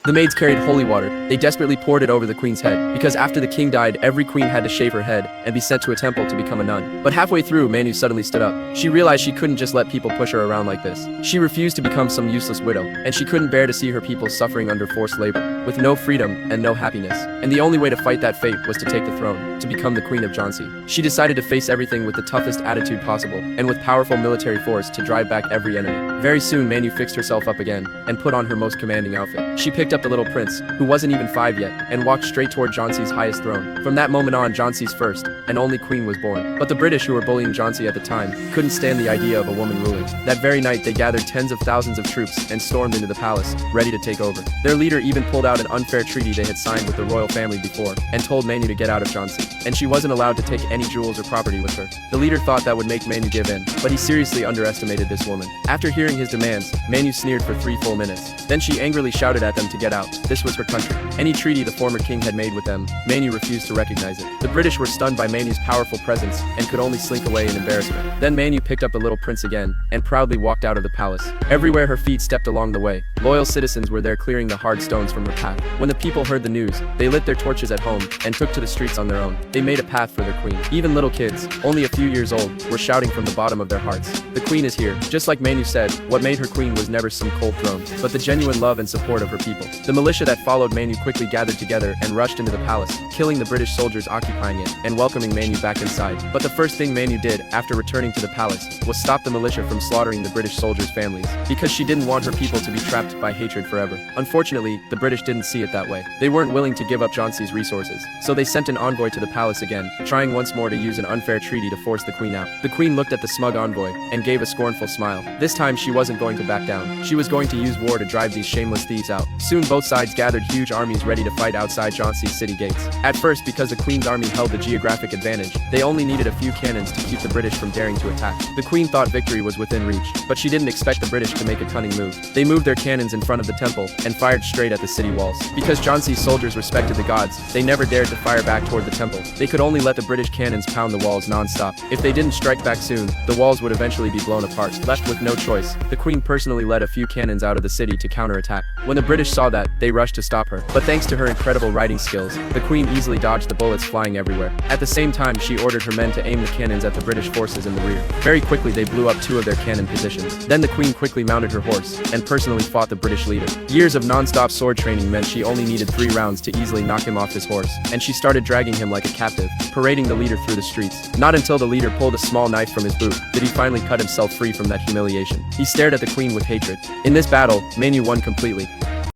The maids carried holy water. They desperately poured it over the queen's head, because after the king died, every queen had to shave her head and be sent to a temple to become a nun. But halfway through, Manu suddenly stood up. She realized she couldn't just let people push her around like this. She refused to become some useless widow, and she couldn't bear to see her people suffering under forced labor, with no freedom and no happiness. And the only way to fight that fate was to take the throne, to become the Queen of Jhansi. She decided to face everything with the toughest attitude possible, and with powerful military force to drive back every enemy. Very soon, Manu fixed herself up again, and put on her most commanding outfit. She picked up the little prince, who wasn't even 5 yet, and walked straight toward Jhansi's highest throne. From that moment on, Jhansi's first and only queen was born. But the British, who were bullying Jhansi at the time, couldn't stand the idea of a woman ruling. That very night, they gathered tens of thousands of troops and stormed into the palace, ready to take over. Their leader even pulled out an unfair treaty they had signed with the royal family before, and told Manu to get out of Jhansi, and she wasn't allowed to take any jewels or property with her. The leader thought that would make Manu give in, but he seriously underestimated this woman. After hearing his demands, Manu sneered for 3 full minutes. Then she angrily shouted at them to get out. This was her country. Any treaty the former king had made with them, Manu refused to recognize it. The British were stunned by Manu's powerful presence and could only slink away in embarrassment. Then Manu picked up the little prince again and proudly walked out of the palace. Everywhere her feet stepped along the way, loyal citizens were there clearing the hard stones from her path. When the people heard the news, they lit their torches at home and took to the streets on their own. They made a path for their queen. Even little kids, only a few years old, were shouting from the bottom of their hearts, "The queen is here." Just like Manu said, what made her queen was never some cold throne, but the genuine love and support of her people. The militia that followed Manu quickly gathered together and rushed into the palace, killing the British soldiers occupying it and welcoming Manu back inside. But the first thing Manu did after returning to the palace was stop the militia from slaughtering the British soldiers' families, because she didn't want her people to be trapped by hatred forever. Unfortunately, the British didn't see it that way. They weren't willing to give up Jhansi's resources, so they sent an envoy to the palace again, trying once more to use an unfair treaty to force the queen out. The queen looked at the smug envoy and gave a scornful smile. This time she wasn't going to back down. She was going to use war to drive these shameless thieves out. Soon both sides gathered huge armies ready to fight outside Jhansi's city gates. At first, because the queen's army held the geographic advantage, they only needed a few cannons to keep the British from daring to attack. The queen thought victory was within reach, but she didn't expect the British to make a cunning move. They moved their cannons in front of the temple and fired straight at the city walls. Because Jhansi's soldiers respected the gods, they never dared to fire back toward the temple. They could only let the British cannons pound the walls non-stop. If they didn't strike back soon, the walls would eventually be blown apart. Left with no choice, the queen personally led a few cannons out of the city to counterattack. When the British saw that, they rushed to stop her. But thanks to her incredible riding skills, the queen easily dodged the bullets flying everywhere. At the same time, she ordered her men to aim the cannons at the British forces in the rear. Very quickly, they blew up 2 of their cannon positions. Then the queen quickly mounted her horse and personally fought the British leader. Years of non-stop sword training meant she only needed 3 rounds to easily knock him off his horse, and she started dragging him like a captive, parading the leader through the streets. Not until the leader pulled a small knife from his boot did he finally cut himself free from that humiliation. He stared at the queen with hatred. In this battle, Manu won completely.